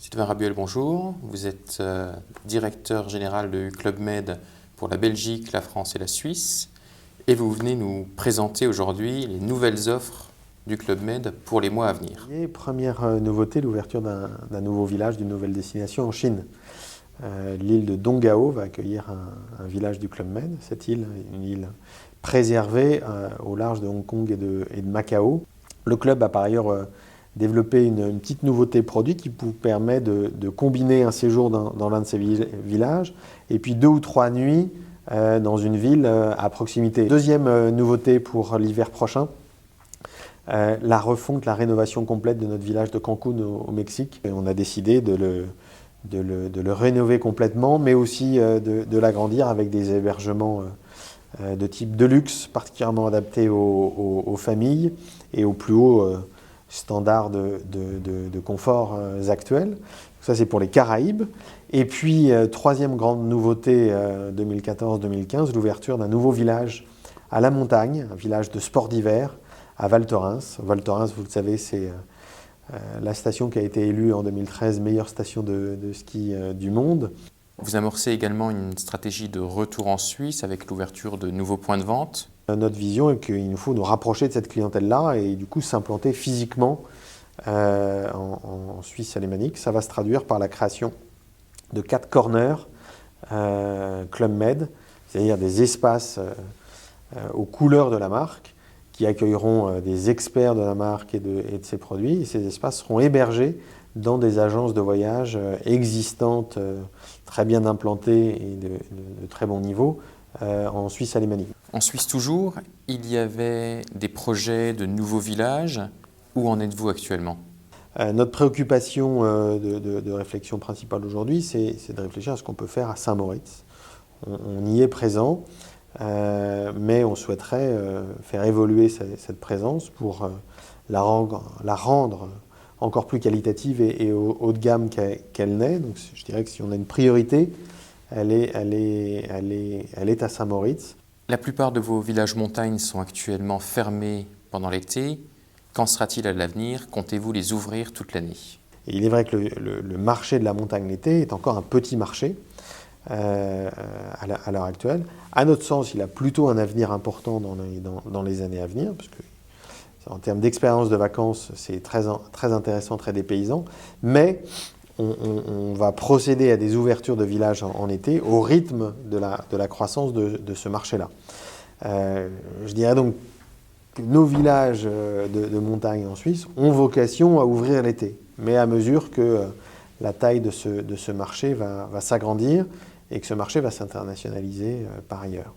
Sylvain Rabuel, bonjour. Vous êtes directeur général du Club Med pour la Belgique, la France et la Suisse. Et vous venez nous présenter aujourd'hui les nouvelles offres du Club Med pour les mois à venir. Première nouveauté, l'ouverture d'un nouveau village, d'une nouvelle destination en Chine. L'île de Donggao va accueillir un village du Club Med. Cette île est une île préservée au large de Hong Kong et de Macao. Le club a par ailleurs développé une petite nouveauté produit qui vous permet de combiner un séjour dans l'un de ces villages et puis 2 ou 3 nuits dans une ville à proximité. Deuxième nouveauté pour l'hiver prochain, la refonte, la rénovation complète de notre village de Cancún au Mexique. Et on a décidé de le rénover complètement, mais aussi de l'agrandir avec des hébergements de type deluxe, particulièrement adaptés aux familles et aux plus hauts standards de confort actuels. Ça, c'est pour les Caraïbes. Et puis, troisième grande nouveauté 2014-2015, l'ouverture d'un nouveau village à la montagne, un village de sport d'hiver à Val Thorens. Val Thorens, vous le savez, c'est la station qui a été élue en 2013 meilleure station de ski du monde. Vous amorcez également une stratégie de retour en Suisse avec l'ouverture de nouveaux points de vente. Notre vision est qu'il nous faut nous rapprocher de cette clientèle-là et du coup s'implanter physiquement en Suisse alémanique. Ça va se traduire par la création de 4 corners Club Med, c'est-à-dire des espaces aux couleurs de la marque qui accueilleront des experts de la marque et de ses produits. Et ces espaces seront hébergés dans des agences de voyage existantes, très bien implantées et de très bon niveau en Suisse alémanique. En Suisse toujours, il y avait des projets de nouveaux villages. Où en êtes-vous actuellement ? Notre préoccupation de réflexion principale aujourd'hui, c'est de réfléchir à ce qu'on peut faire à Saint-Moritz. On y est présent, mais on souhaiterait faire évoluer cette présence pour la rendre encore plus qualitative et haut de gamme qu'elle n'est. Donc, je dirais que si on a une priorité, elle est à Saint-Moritz. La plupart de vos villages montagnes sont actuellement fermés pendant l'été. Qu'en sera-t-il à l'avenir ? Comptez-vous les ouvrir toute l'année ? Et il est vrai que le marché de la montagne l'été est encore un petit marché à l'heure actuelle. À notre sens, il a plutôt un avenir important dans les années à venir, parce que en termes d'expérience de vacances, c'est très intéressant, très dépaysant, mais on va procéder à des ouvertures de villages en été au rythme de la croissance de ce marché-là. Je dirais donc que nos villages de montagne en Suisse ont vocation à ouvrir l'été, mais à mesure que la taille de ce marché va s'agrandir et que ce marché va s'internationaliser par ailleurs.